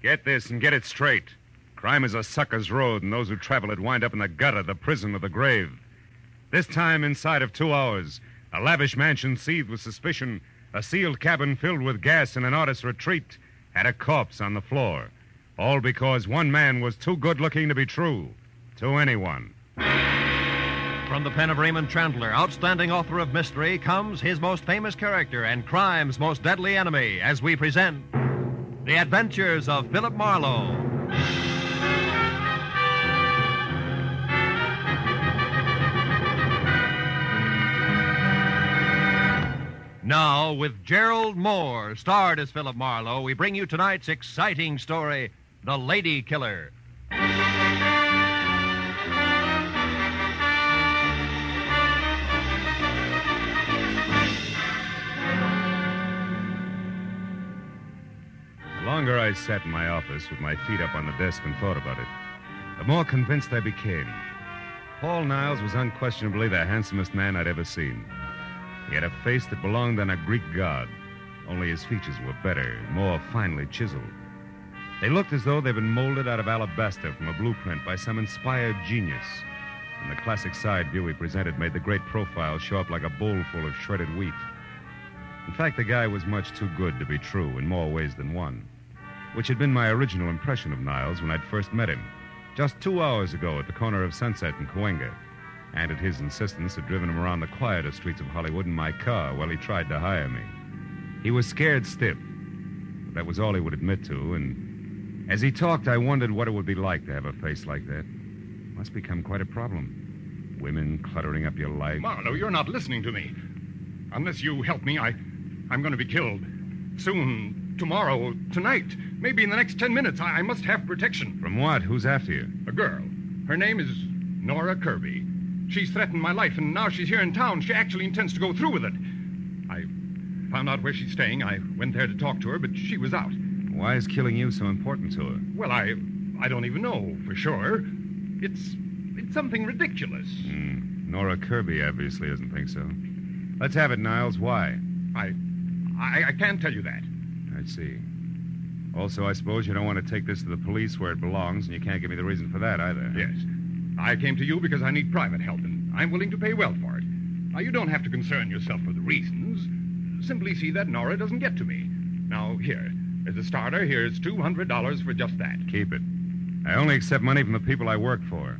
Get this and get it straight. Crime is a sucker's road, and those who travel it wind up in the gutter, the prison, or the grave. This time, inside of 2 hours, a lavish mansion seethed with suspicion, a sealed cabin filled with gas, and an artist's retreat had a corpse on the floor. All because one man was too good-looking to be true to anyone. From the pen of Raymond Chandler, outstanding author of mystery, comes his most famous character and crime's most deadly enemy, as we present The Adventures of Philip Marlowe. Now, with Gerald Moore, starred as Philip Marlowe, we bring you tonight's exciting story, The Lady Killer. The longer I sat in my office with my feet up on the desk and thought about it, the more convinced I became. Paul Niles was unquestionably the handsomest man I'd ever seen. He had a face that belonged on a Greek god, only his features were better, more finely chiseled. They looked as though they'd been molded out of alabaster from a blueprint by some inspired genius. And the classic side view he presented made the great profile show up like a bowl full of shredded wheat. In fact, the guy was much too good to be true in more ways than one, which had been my original impression of Niles when I'd first met him, just 2 hours ago at the corner of Sunset and Cahuenga, and at his insistence had driven him around the quieter streets of Hollywood in my car while he tried to hire me. He was scared stiff, but that was all he would admit to, and as he talked, I wondered what it would be like to have a face like that. Must become quite a problem. Women cluttering up your life. Marlowe, you're not listening to me. Unless you help me, I'm going to be killed. Soon, tomorrow, tonight, maybe in the next 10 minutes. I must have protection. From what? Who's after you? A girl. Her name is Nora Kirby. She's threatened my life, and now she's here in town. She actually intends to go through with it. I found out where she's staying. I went there to talk to her, but she was out. Why is killing you so important to her? Well, I don't even know for sure. It's something ridiculous. Nora Kirby obviously doesn't think so. Let's have it, Niles. Why? I can't tell you that. I see. Also, I suppose you don't want to take this to the police where it belongs, and you can't give me the reason for that either. Yes. I came to you because I need private help, and I'm willing to pay well for it. Now, you don't have to concern yourself with the reasons. Simply see that Nora doesn't get to me. Now, here, as a starter, here's $200 for just that. Keep it. I only accept money from the people I work for.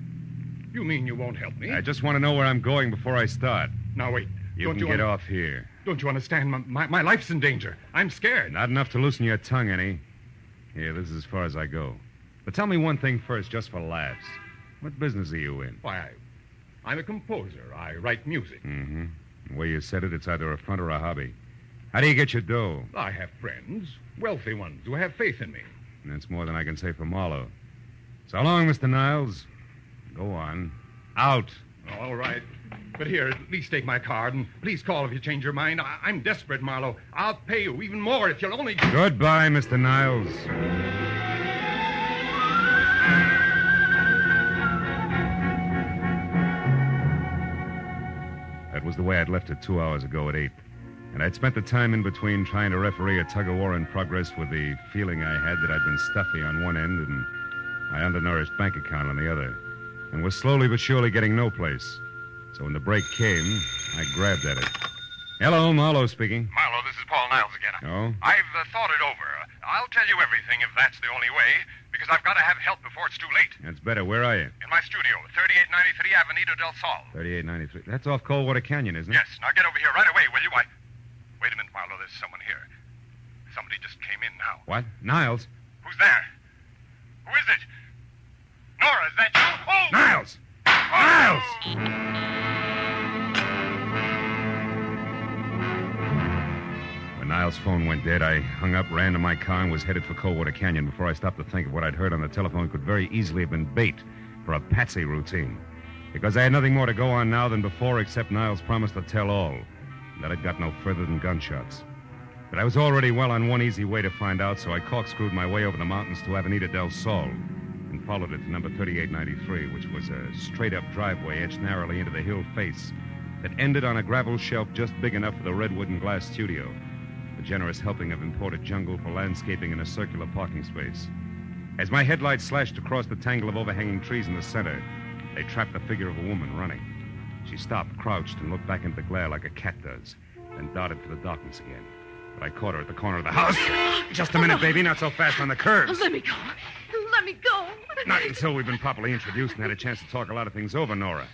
You mean you won't help me? I just want to know where I'm going before I start. Now, wait. You can get off here. Don't you understand? My life's in danger. I'm scared. Not enough to loosen your tongue any. Here, this is as far as I go. But tell me one thing first, just for laughs. What business are you in? Why, I'm a composer. I write music. Mm-hmm. The way you said it, it's either a front or a hobby. How do you get your dough? I have friends, wealthy ones, who have faith in me. And that's more than I can say for Marlowe. So long, Mr. Niles. Go on. Out. All right. But here, at least take my card, and please call if you change your mind. I'm desperate, Marlowe. I'll pay you even more if you'll only... Goodbye, Mr. Niles. That was the way I'd left it 2 hours ago at 8. And I'd spent the time in between trying to referee a tug-of-war in progress with the feeling I had that I'd been stuffy on one end and my undernourished bank account on the other, and was slowly but surely getting no place. So when the break came, I grabbed at it. Hello, Marlowe speaking. Marlowe, this is Paul Niles again. Oh? I've thought it over. I'll tell you everything if that's the only way, because I've got to have help before it's too late. That's better. Where are you? In my studio, 3893 Avenida del Sol. 3893. That's off Coldwater Canyon, isn't it? Yes. Now get over here right away, will you? Wait a minute, Marlowe. There's someone here. Somebody just came in now. What? Niles? Who's there? Who is it? Nora, is that you? Oh! Niles! Niles! When Niles' phone went dead, I hung up, ran to my car, and was headed for Coldwater Canyon before I stopped to think of what I'd heard on the telephone could very easily have been bait for a patsy routine. Because I had nothing more to go on now than before except Niles' promise to tell all, and that I'd got no further than gunshots. But I was already well on one easy way to find out, so I corkscrewed my way over the mountains to Avenida del Sol and followed it to number 3893, which was a straight-up driveway etched narrowly into the hill face that ended on a gravel shelf just big enough for the redwood and glass studio, a generous helping of imported jungle for landscaping in a circular parking space. As my headlights slashed across the tangle of overhanging trees in the center, they trapped the figure of a woman running. She stopped, crouched, and looked back into the glare like a cat does, then darted for the darkness again. But I caught her at the corner of the house. Just a minute, baby. Not so fast on the curves. Let me go. Let me go. Not until we've been properly introduced and had a chance to talk a lot of things over, Nora.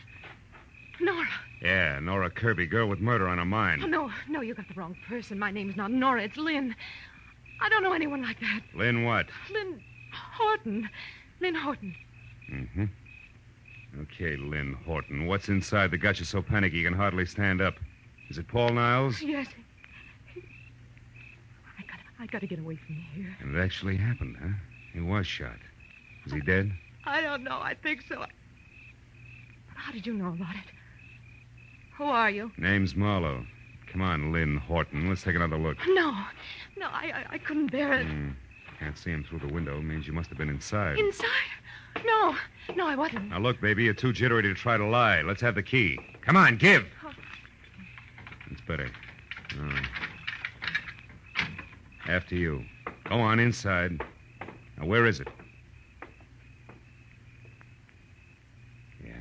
Nora. Yeah, Nora Kirby, girl with murder on her mind. Oh, no, you got the wrong person. My name's not Nora, it's Lynn. I don't know anyone like that. Lynn what? Lynn Horton. Lynn Horton. Mm-hmm. Okay, Lynn Horton. What's inside that got you so panicky you can hardly stand up? Is it Paul Niles? Yes. I gotta get away from here. And it actually happened, huh? He was shot. Is he dead? I don't know. I think so. But how did you know about it? Who are you? Name's Marlowe. Come on, Lynn Horton. Let's take another look. No, I couldn't bear it. Can't see him through the window. Means you must have been inside. Inside? No, I wasn't. Now, look, baby, you're too jittery to try to lie. Let's have the key. Come on, give. It's better. After you. Go on inside. Now, where is it? Yeah.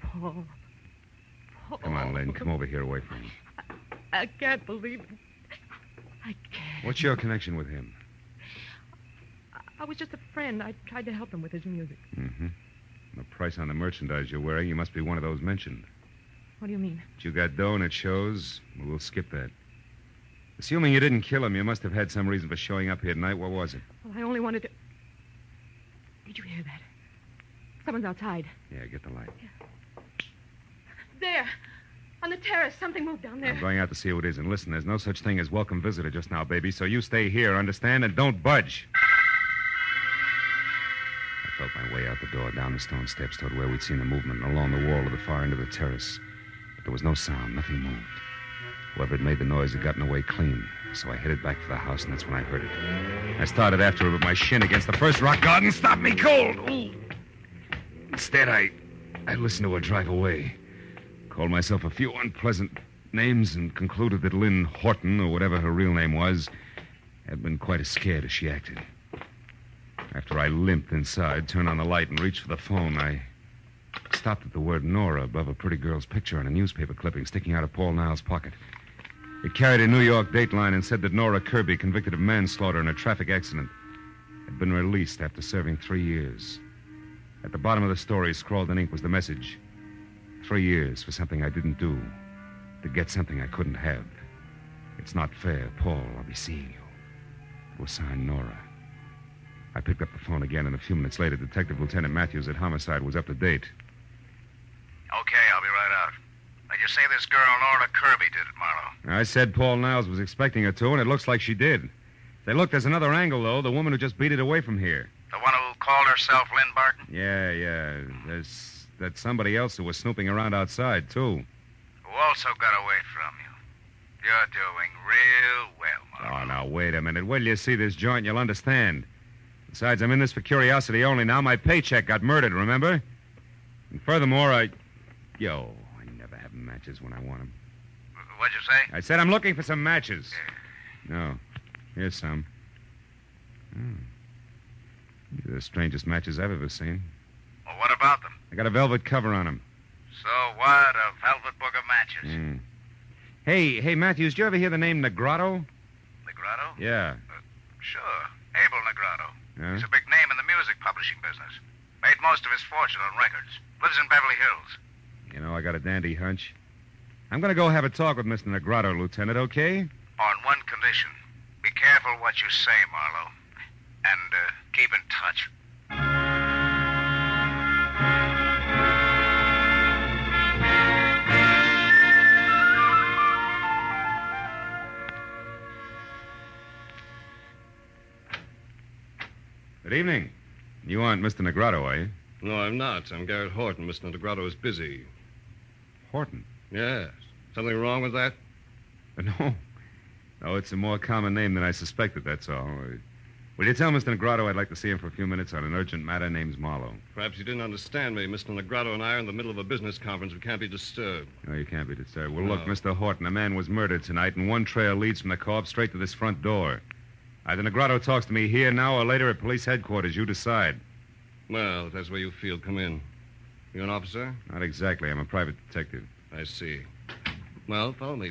Paul. Come on, Lynn. Come over here away from me. I can't believe it. I can't. What's your connection with him? I was just a friend. I tried to help him with his music. Mm-hmm. The price on the merchandise you're wearing, you must be one of those mentioned. What do you mean? But you got dough and it shows. Well, we'll skip that. Assuming you didn't kill him, you must have had some reason for showing up here tonight. What was it? Well, I only wanted to... Did you hear that? Someone's outside. Yeah, get the light. Yeah. There. On the terrace. Something moved down there. I'm going out to see who it is. And listen, there's no such thing as welcome visitor just now, baby, so you stay here, understand? And don't budge. I felt my way out the door, down the stone steps toward where we'd seen the movement, and along the wall to the far end of the terrace. But there was no sound. Nothing moved. Whoever had made the noise had gotten away clean. So I headed back for the house, and that's when I heard it. I started after her with my shin against the first rock garden. Stop me cold! Ooh. Instead, I listened to her drive away. Called myself a few unpleasant names and concluded that Lynn Horton, or whatever her real name was, had been quite as scared as she acted. After I limped inside, turned on the light, and reached for the phone, I stopped at the word Nora above a pretty girl's picture on a newspaper clipping sticking out of Paul Niles' pocket. It carried a New York dateline and said that Nora Kirby, convicted of manslaughter in a traffic accident, had been released after serving 3 years. At the bottom of the story, scrawled in ink, was the message: 3 years for something I didn't do, to get something I couldn't have. It's not fair, Paul. I'll be seeing you. It was signed Nora. I picked up the phone again, and a few minutes later, Detective Lieutenant Matthews at Homicide was up to date. Okay, I'll be right out. Now, you say this girl, Nora Kirby, did it, Marlowe? I said Paul Niles was expecting her to, and it looks like she did. Say, look, there's another angle, though. The woman who just beat it away from here. The one who called herself Lynn Barton? Yeah. That's somebody else who was snooping around outside, too. Who also got away from you. You're doing real well, Marlowe. Oh, now, wait a minute. Wait till you see this joint, you'll understand. Besides, I'm in this for curiosity only now. My paycheck got murdered, remember? And furthermore, I never have matches when I want them. What'd you say? I said I'm looking for some matches. Yeah. No. Here's some. These are the strangest matches I've ever seen. Well, what about them? I got a velvet cover on them. So what? A velvet book of matches. Hey, Matthews, did you ever hear the name Negrotto? Negrotto? Yeah. Sure. Abel Negrotto. Yeah? He's a big name in the music publishing business. Made most of his fortune on records. Lives in Beverly Hills. You know, I got a dandy hunch. I'm going to go have a talk with Mr. Negrotto, Lieutenant, okay? On one condition. Be careful what you say, Marlowe. And keep in touch. Good evening. You aren't Mr. Negrotto, are you? No, I'm not. I'm Garrett Horton. Mr. Negrotto is busy. Horton? Yes. Something wrong with that? No. No, it's a more common name than I suspected, that's all. Will you tell Mr. Negrotto I'd like to see him for a few minutes on an urgent matter? Name's Marlowe. Perhaps you didn't understand me. Mr. Negrotto and I are in the middle of a business conference. We can't be disturbed. No, you can't be disturbed. Well, No. look, Mr. Horton, a man was murdered tonight, and one trail leads from the co-op straight to this front door. Either Negrado talks to me here now or later at police headquarters. You decide. Well, if that's where you feel, come in. You an officer? Not exactly. I'm a private detective. I see. Well, follow me.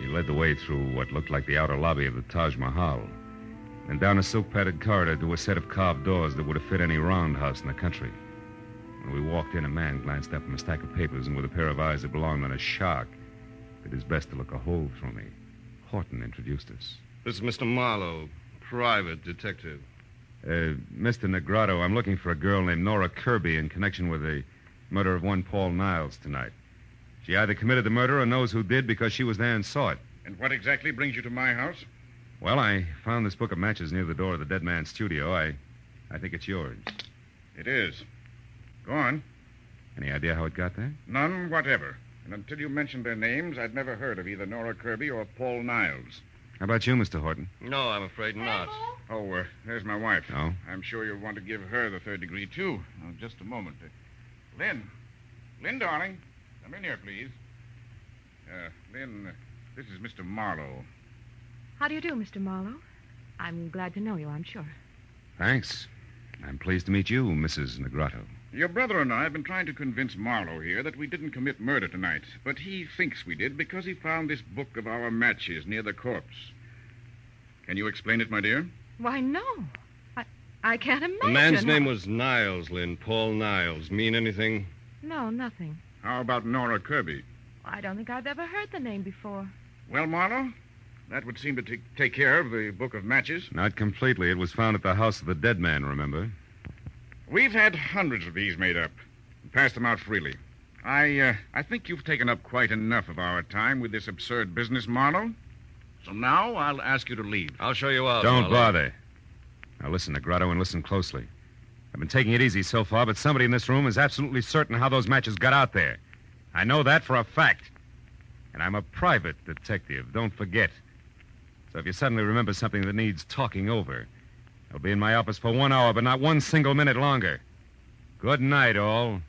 He led the way through what looked like the outer lobby of the Taj Mahal, and down a silk-padded corridor to a set of carved doors that would have fit any roundhouse in the country. When we walked in, a man glanced up from a stack of papers and with a pair of eyes that belonged on a shark, did his best to look a hole through me. Horton introduced us. This is Mr. Marlowe, private detective. Mr. Negrado, I'm looking for a girl named Nora Kirby in connection with the murder of one Paul Niles tonight. She either committed the murder or knows who did because she was there and saw it. And what exactly brings you to my house? Well, I found this book of matches near the door of the dead man's studio. I think it's yours. It is. Go on. Any idea how it got there? None whatever. And until you mentioned their names, I'd never heard of either Nora Kirby or Paul Niles. How about you, Mr. Horton? No, I'm afraid not. Oh, there's my wife. Oh? I'm sure you'll want to give her the third degree, too. Now, just a moment. Lynn. Lynn, darling. Come in here, please. Lynn, this is Mr. Marlowe. How do you do, Mr. Marlowe? I'm glad to know you, I'm sure. Thanks. I'm pleased to meet you, Mrs. Negrado. Your brother and I have been trying to convince Marlowe here that we didn't commit murder tonight, but he thinks we did because he found this book of our matches near the corpse. Can you explain it, my dear? Why, no. I can't imagine. The man's name was Niles, Lynn. Paul Niles. Mean anything? No, nothing. How about Nora Kirby? I don't think I've ever heard the name before. Well, Marlowe, that would seem to take care of the book of matches. Not completely. It was found at the house of the dead man, remember? We've had hundreds of these made up and passed them out freely. I think you've taken up quite enough of our time with this absurd business, Marlowe. So now I'll ask you to leave. I'll show you out. Don't Marlowe. bother. Now listen, Negrado, and listen closely. I've been taking it easy so far, but somebody in this room is absolutely certain how those matches got out there. I know that for a fact. And I'm a private detective, don't forget. So if you suddenly remember something that needs talking over, I'll be in my office for 1 hour, but not one single minute longer. Good night, all.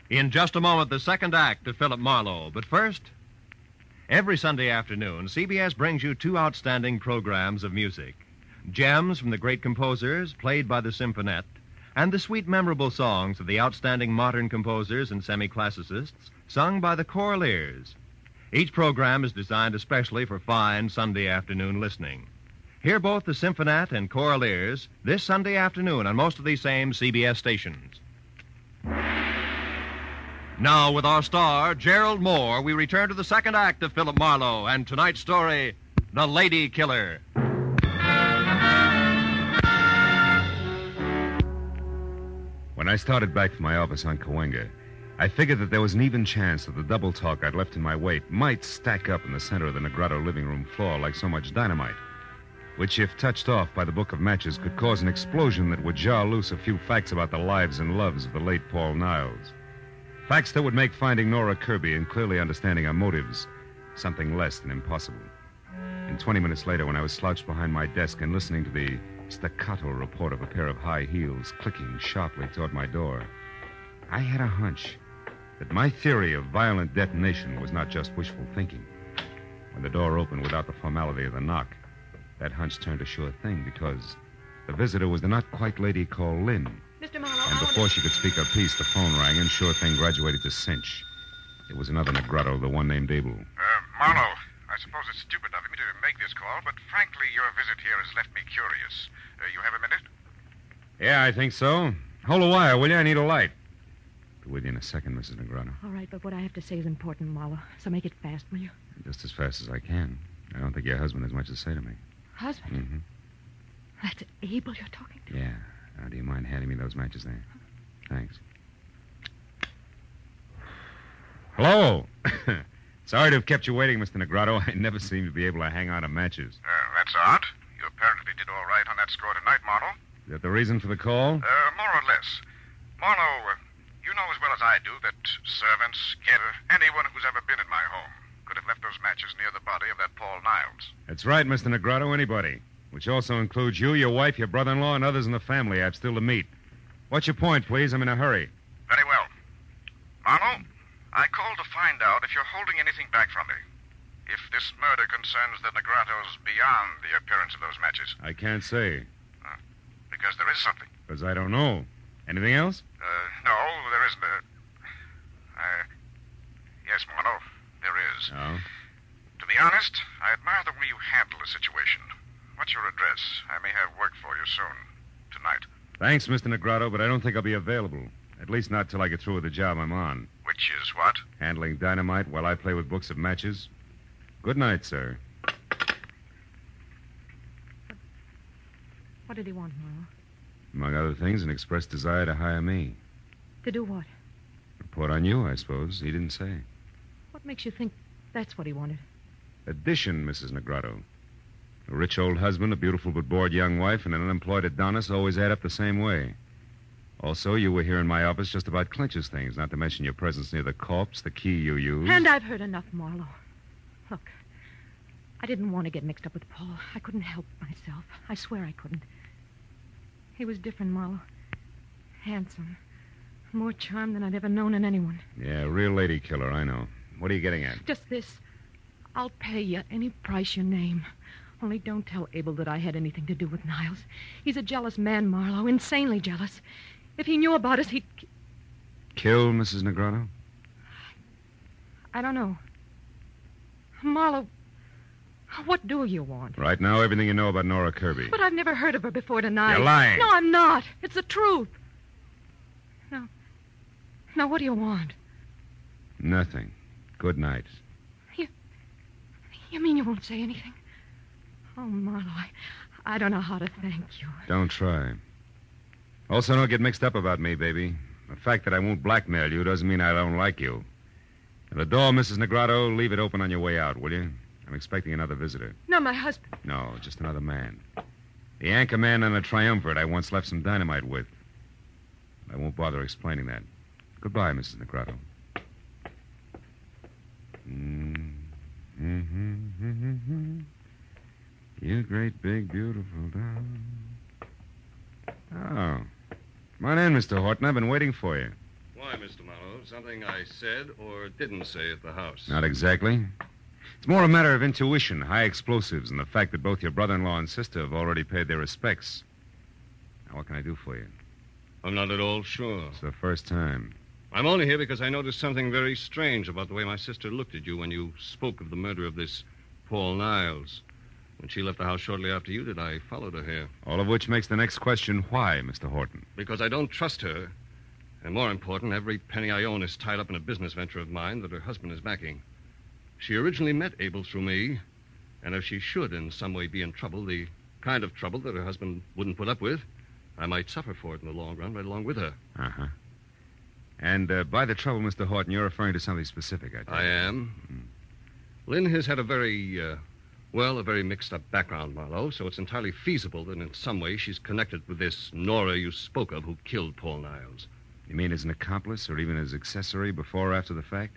In just a moment, the second act of Philip Marlowe. But first, every Sunday afternoon, CBS brings you two outstanding programs of music. Gems from the great composers, played by the Symphonette, and the sweet, memorable songs of the outstanding modern composers and semi-classicists, sung by the Choraleers. Each program is designed especially for fine Sunday afternoon listening. Hear both the Symphonette and Choraleers this Sunday afternoon on most of these same CBS stations. Now, with our star, Gerald Moore, we return to the second act of Philip Marlowe and tonight's story, The Lady Killer. When I started back from my office on Cahuenga, I figured that there was an even chance that the double talk I'd left in my wake might stack up in the center of the Negrado living room floor like so much dynamite, which, if touched off by the book of matches, could cause an explosion that would jar loose a few facts about the lives and loves of the late Paul Niles. Facts that would make finding Nora Kirby and clearly understanding her motives something less than impossible. And 20 minutes later, when I was slouched behind my desk and listening to the staccato report of a pair of high heels clicking sharply toward my door, I had a hunch that my theory of violent detonation was not just wishful thinking. When the door opened without the formality of the knock, that hunch turned a sure thing because the visitor was the not-quite lady called Lynn. Mr. Marlowe, And before she could speak her piece, the phone rang, and sure thing graduated to cinch. It was another Negrado, the one named Abel. Marlowe, I suppose it's stupid of me to make this call, but frankly, your visit here has left me curious. You have a minute? Yeah, I think so. Hold a wire, will you? I need a light. Be with you in a second, Mrs. Negrado. All right, but what I have to say is important, Marlowe, so make it fast, will you? Just as fast as I can. I don't think your husband has much to say to me. Husband? Mm-hmm. That's Abel you're talking to? Yeah. Now, do you mind handing me those matches there? Thanks. Hello. Sorry to have kept you waiting, Mr. Negrado. I never seem to be able to hang on to matches. That's odd. You apparently did all right on that score tonight, Marlowe. Is that the reason for the call? More or less. Marlowe, you know as well as I do that servants, anyone who's ever been in my home, could have left those matches near the body of that Paul Niles. That's right, Mr. Negrado, anybody. Which also includes you, your wife, your brother-in-law, and others in the family I've still to meet. What's your point, please? I'm in a hurry. Very well. Marlowe, I called to find out if you're holding anything back from me. If this murder concerns the Negratos beyond the appearance of those matches. I can't say. Because there is something. Because I don't know. Anything else? No, there isn't. Yes, Marlowe, there is. Oh? To be honest, I admire the way you handle the situation. What's your address? I may have work for you soon. Tonight. Thanks, Mr. Negrado, but I don't think I'll be available. At least not till I get through with the job I'm on. Which is what? Handling dynamite while I play with books of matches. Good night, sir. What did he want, Marlowe? Among other things, an express desire to hire me. To do what? Report on you, I suppose. He didn't say. What makes you think that's what he wanted? Addition, Mrs. Negrado. A rich old husband, a beautiful but bored young wife, and an unemployed Adonis always add up the same way. Also, you were here in my office just about Clinch's things, not to mention your presence near the corpse, the key you used. And I've heard enough, Marlowe. Look, I didn't want to get mixed up with Paul. I couldn't help myself. I swear I couldn't. He was different, Marlowe. Handsome. More charm than I'd ever known in anyone. Yeah, real lady killer, I know. What are you getting at? Just this. I'll pay you any price you name. Only don't tell Abel that I had anything to do with Niles. He's a jealous man, Marlowe. Insanely jealous. If he knew about us, he'd... Kill Mrs. Negrado? I don't know. Marlowe, what do you want? Right now, everything you know about Nora Kirby. But I've never heard of her before tonight. You're lying. No, I'm not. It's the truth. Now, what do you want? Nothing. Good night. You mean you won't say anything? Oh, Marlowe, I don't know how to thank you. Don't try. Also, don't get mixed up about me, baby. The fact that I won't blackmail you doesn't mean I don't like you. And the door, Mrs. Negrado, leave it open on your way out, will you? I'm expecting another visitor. No, my husband. No, just another man. The anchor man on a triumvirate I once left some dynamite with. I won't bother explaining that. Goodbye, Mrs. Negrado. You great, big, beautiful dog. Oh. Come on in, Mr. Horton. I've been waiting for you. Why, Mr. Marlowe? Something I said or didn't say at the house? Not exactly. It's more a matter of intuition, high explosives, and the fact that both your brother-in-law and sister have already paid their respects. Now, what can I do for you? I'm not at all sure. It's the first time. I'm only here because I noticed something very strange about the way my sister looked at you when you spoke of the murder of this Paul Niles. When she left the house shortly after you did, I followed her here. All of which makes the next question, why, Mr. Horton? Because I don't trust her. And more important, every penny I own is tied up in a business venture of mine that her husband is backing. She originally met Abel through me, and if she should in some way be in trouble, the kind of trouble that her husband wouldn't put up with, I might suffer for it in the long run, right along with her. Uh-huh. And by the trouble, Mr. Horton, you're referring to something specific, I take it. I am. Lynn has had a very mixed-up background, Marlowe, so it's entirely feasible that in some way she's connected with this Nora you spoke of who killed Paul Niles. You mean as an accomplice or even as accessory before or after the fact?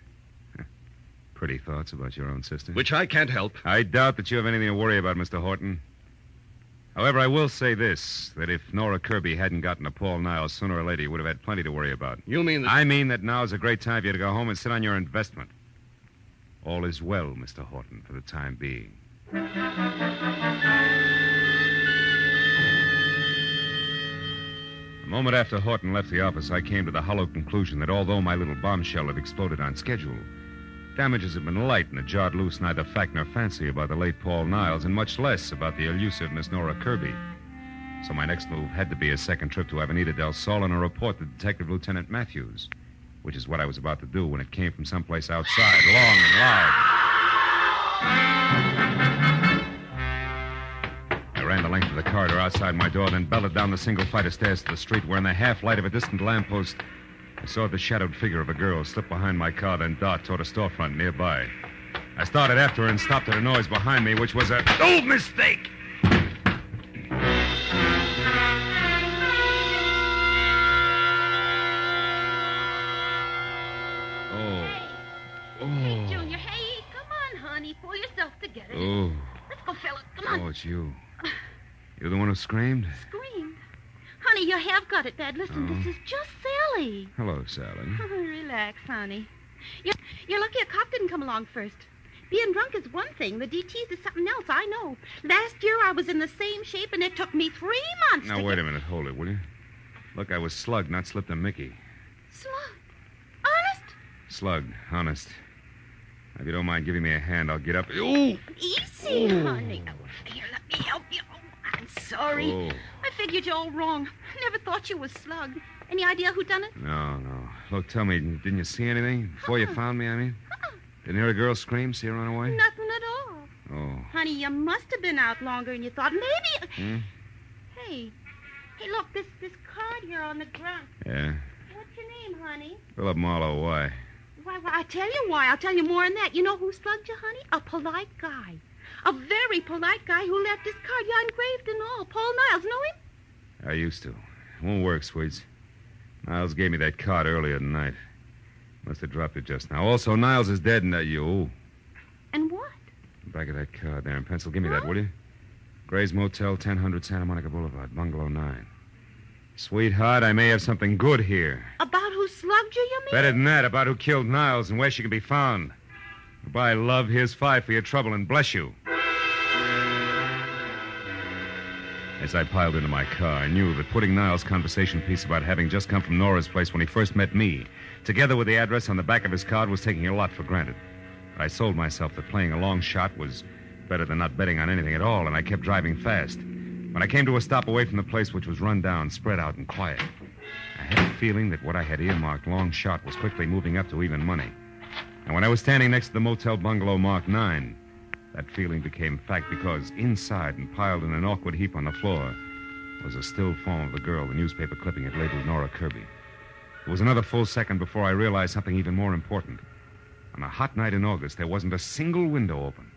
Pretty thoughts about your own sister. Which I can't help. I doubt that you have anything to worry about, Mr. Horton. However, I will say this, that if Nora Kirby hadn't gotten to Paul Niles, sooner or later you would have had plenty to worry about. You mean that... I mean that now is a great time for you to go home and sit on your investment. All is well, Mr. Horton, for the time being. A moment after Horton left the office, I came to the hollow conclusion that although my little bombshell had exploded on schedule, damages had been light and had jarred loose neither fact nor fancy about the late Paul Niles, and much less about the elusive Miss Nora Kirby. So my next move had to be a second trip to Avenida del Sol and a report to Detective Lieutenant Matthews, which is what I was about to do when it came from someplace outside, long and loud. I ran the length of the corridor outside my door, then belted down the single flight of stairs to the street where, in the half-light of a distant lamppost, I saw the shadowed figure of a girl slip behind my car, then dart toward a storefront nearby. I started after her and stopped at a noise behind me, which was a... Oh, mistake! Hey, Junior, hey, come Oh, it's you. You're the one who screamed? Screamed? Honey, you have got it bad. Listen, this is just Sally. Hello, Sally. Relax, honey. You're lucky a cop didn't come along first. Being drunk is one thing. The DTs is something else, I know. Last year I was in the same shape, and it took me 3 months Now, wait a minute. Hold it, will you? Look, I was slugged, not slipped a Mickey. Slugged? Honest? Slugged, honest. If you don't mind giving me a hand, I'll get up. Ooh! Easy, honey. Oh, here, let me help you. Oh, I'm sorry. Oh. I figured you all wrong. Never thought you was slugged. Any idea who done it? No. Look, tell me, didn't you see anything? Before you found me, I mean? Didn't hear a girl scream, see her run away? Nothing at all. Oh. Honey, you must have been out longer than you thought. Maybe... Hmm? Hey, look, this card here on the ground. Yeah? What's your name, honey? Philip Marlowe, why? Why, I tell you why. I'll tell you more than that. You know who slugged you, honey? A polite guy. A very polite guy who left his card. Yeah, engraved and all. Paul Niles. Know him? I used to. It won't work, Sweets. Niles gave me that card earlier tonight. Must have dropped it just now. Also, Niles is dead, and you. And what? Back of that card there in pencil. Give me that, will you? Gray's Motel, 1000 Santa Monica Boulevard, Bungalow 9. Sweetheart, I may have something good here. About who slugged you, you mean? Better than that, about who killed Niles and where she can be found. Goodbye, love. Here's 5 for your trouble, and bless you. As I piled into my car, I knew that putting Niles' conversation piece about having just come from Nora's place when he first met me, together with the address on the back of his card, was taking a lot for granted. But I sold myself that playing a long shot was better than not betting on anything at all, and I kept driving fast. When I came to a stop away from the place, which was run down, spread out, and quiet, I had a feeling that what I had earmarked long shot was quickly moving up to even money. And when I was standing next to the motel bungalow marked 9, that feeling became fact because inside and piled in an awkward heap on the floor was a still form of the girl the newspaper clipping had labeled Nora Kirby. It was another full second before I realized something even more important. On a hot night in August, there wasn't a single window open.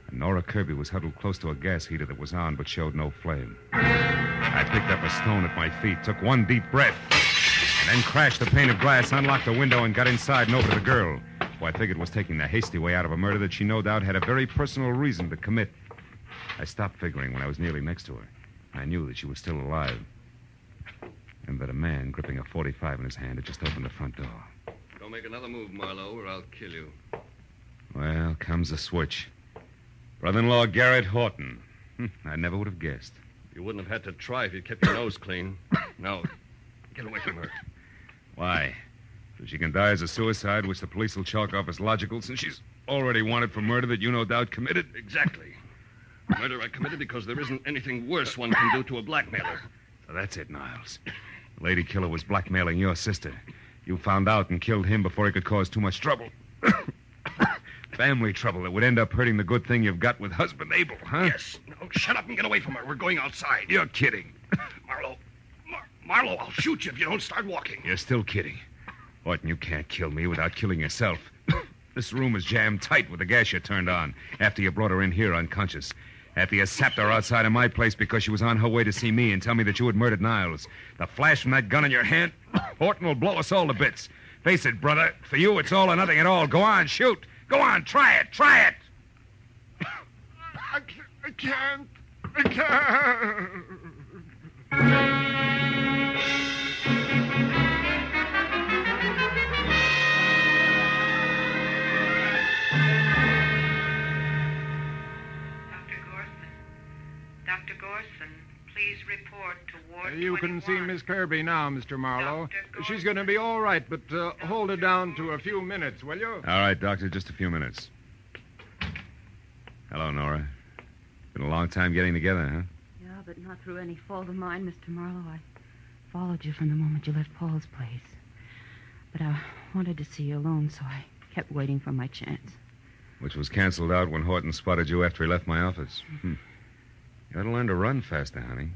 And Nora Kirby was huddled close to a gas heater that was on but showed no flame. I picked up a stone at my feet, took one deep breath, and then crashed the pane of glass, unlocked the window, and got inside and over to the girl, who I figured was taking the hasty way out of a murder that she no doubt had a very personal reason to commit. I stopped figuring when I was nearly next to her. I knew that she was still alive, and that a man gripping a .45 in his hand had just opened the front door. Don't make another move, Marlowe, or I'll kill you. Well, comes the switch. Brother-in-law Garrett Horton. I never would have guessed. You wouldn't have had to try if you'd kept your nose clean. Now, get away from her. Why? So she can die as a suicide, which the police will chalk off as logical, since she's already wanted for murder that you no doubt committed? Exactly. Murder I committed because there isn't anything worse one can do to a blackmailer. So that's it, Niles. The lady killer was blackmailing your sister. You found out and killed him before he could cause too much trouble. Family trouble that would end up hurting the good thing you've got with husband Abel, huh? Yes. Now, shut up and get away from her. We're going outside. You're kidding. Marlowe. Marlowe, I'll shoot you if you don't start walking. You're still kidding. Horton, you can't kill me without killing yourself. This room is jammed tight with the gas you turned on after you brought her in here unconscious. After you sapped her outside of my place because she was on her way to see me and tell me that you had murdered Niles. The flash from that gun in your hand, Horton will blow us all to bits. Face it, brother. For you, it's all or nothing at all. Go on, shoot. Go on, try it. Try it. I can't. I can't. Dr. Gorson, please report to Ward You can see Miss Kirby now, Mr. Marlowe. She's going to be all right, but hold her down to a few minutes, will you? All right, Doctor, just a few minutes. Hello, Nora. Been a long time getting together, huh? Yeah, but not through any fault of mine, Mr. Marlowe. I followed you from the moment you left Paul's place. But I wanted to see you alone, so I kept waiting for my chance. Which was canceled out when Horton spotted you after he left my office. You ought to learn to run faster, honey.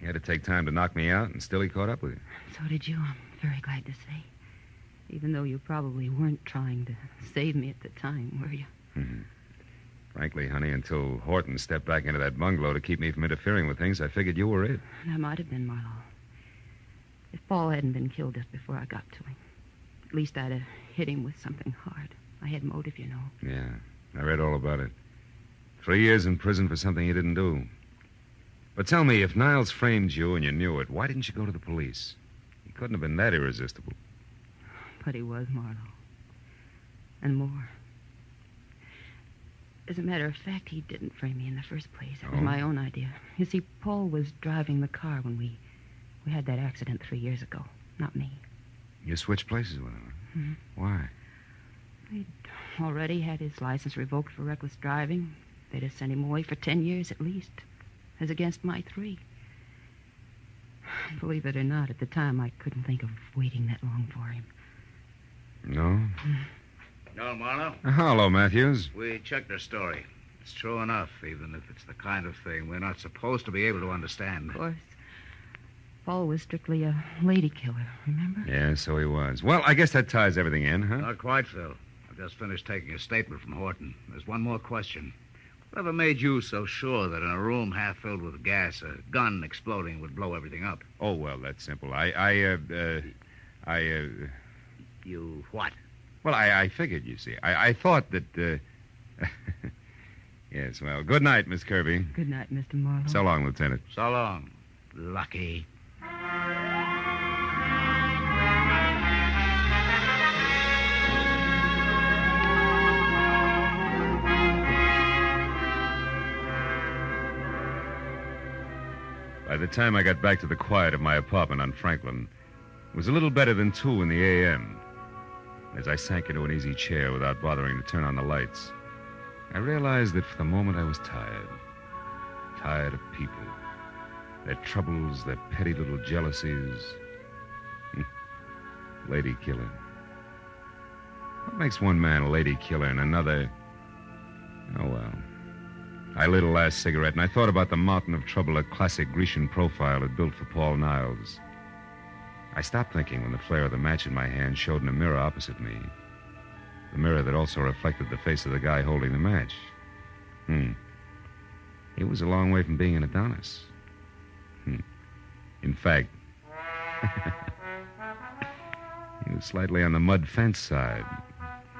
You had to take time to knock me out, and still he caught up with you. So did you, I'm very glad to say. Even though you probably weren't trying to save me at the time, were you? Frankly, honey, until Horton stepped back into that bungalow to keep me from interfering with things, I figured you were it. That might have been Marlowe. If Paul hadn't been killed just before I got to him, at least I'd have hit him with something hard. I had motive, you know. Yeah, I read all about it. 3 years in prison for something you didn't do. But tell me, if Niles framed you and you knew it, why didn't you go to the police? He couldn't have been that irresistible. But he was, Marlowe. And more. As a matter of fact, he didn't frame me in the first place. It was my own idea. You see, Paul was driving the car when we had that accident 3 years ago. Not me. You switched places with him? Mm-hmm. Why? He'd already had his license revoked for reckless driving. They'd have sent him away for 10 years at least, as against my 3. Believe it or not, at the time I couldn't think of waiting that long for him. No? No, Marlowe? Hello, Matthews. We checked their story. It's true enough, even if it's the kind of thing we're not supposed to be able to understand. Of course. Paul was strictly a lady killer, remember? Yeah, so he was. Well, I guess that ties everything in, huh? Not quite, Phil. I've just finished taking a statement from Horton. There's one more question. Whatever made you so sure that in a room half filled with gas, a gun exploding would blow everything up? Oh, well, that's simple. You what? Well, I figured, you see. I thought that, Yes, well, good night, Miss Kirby. Good night, Mr. Marlowe. So long, Lieutenant. So long. Lucky. By the time I got back to the quiet of my apartment on Franklin, it was a little better than 2 in the a.m. As I sank into an easy chair without bothering to turn on the lights, I realized that for the moment I was tired. Tired of people. Their troubles, their petty little jealousies. Lady killer. What makes one man a lady killer and another... Oh, well. I lit a last cigarette, and I thought about the mountain of trouble a classic Grecian profile had built for Paul Niles. I stopped thinking when the flare of the match in my hand showed in a mirror opposite me. The mirror that also reflected the face of the guy holding the match. He was a long way from being an Adonis. In fact, he was slightly on the mud fence side.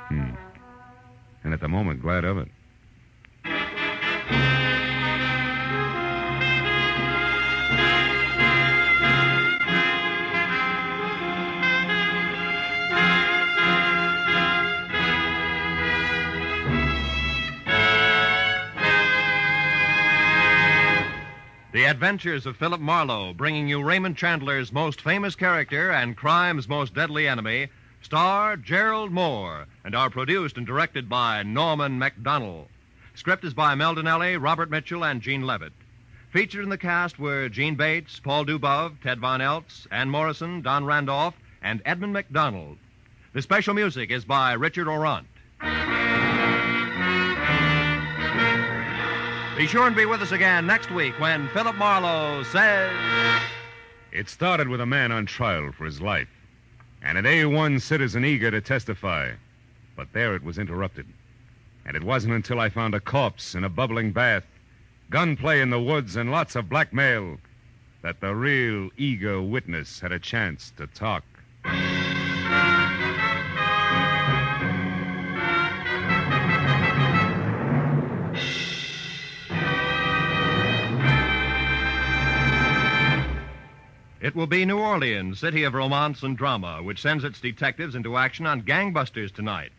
And at the moment, glad of it. The Adventures of Philip Marlowe, bringing you Raymond Chandler's most famous character and crime's most deadly enemy, star Gerald Moore, and are produced and directed by Norman MacDonald. Script is by Mel Donnelly, Robert Mitchell, and Gene Levitt. Featured in the cast were Gene Bates, Paul Dubov, Ted Von Eltz, Ann Morrison, Don Randolph, and Edmund MacDonald. The special music is by Richard Orant. Be sure and be with us again next week when Philip Marlowe says... It started with a man on trial for his life, and an A1 citizen eager to testify. But there it was interrupted. And it wasn't until I found a corpse in a bubbling bath, gunplay in the woods, and lots of blackmail that the real eager witness had a chance to talk. It will be New Orleans, city of romance and drama, which sends its detectives into action on gangbusters tonight.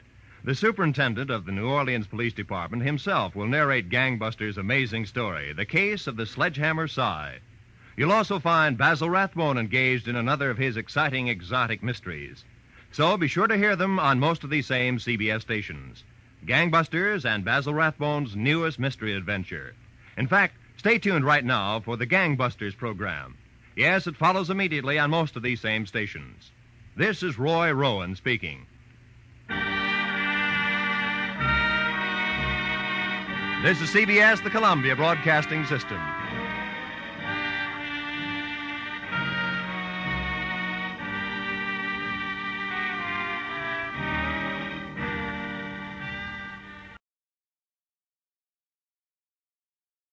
The superintendent of the New Orleans Police Department himself will narrate Gangbusters' amazing story, The Case of the Sledgehammer Sigh. You'll also find Basil Rathbone engaged in another of his exciting exotic mysteries. So be sure to hear them on most of these same CBS stations. Gangbusters and Basil Rathbone's newest mystery adventure. In fact, stay tuned right now for the Gangbusters program. Yes, it follows immediately on most of these same stations. This is Roy Rowan speaking. This is CBS, the Columbia Broadcasting System.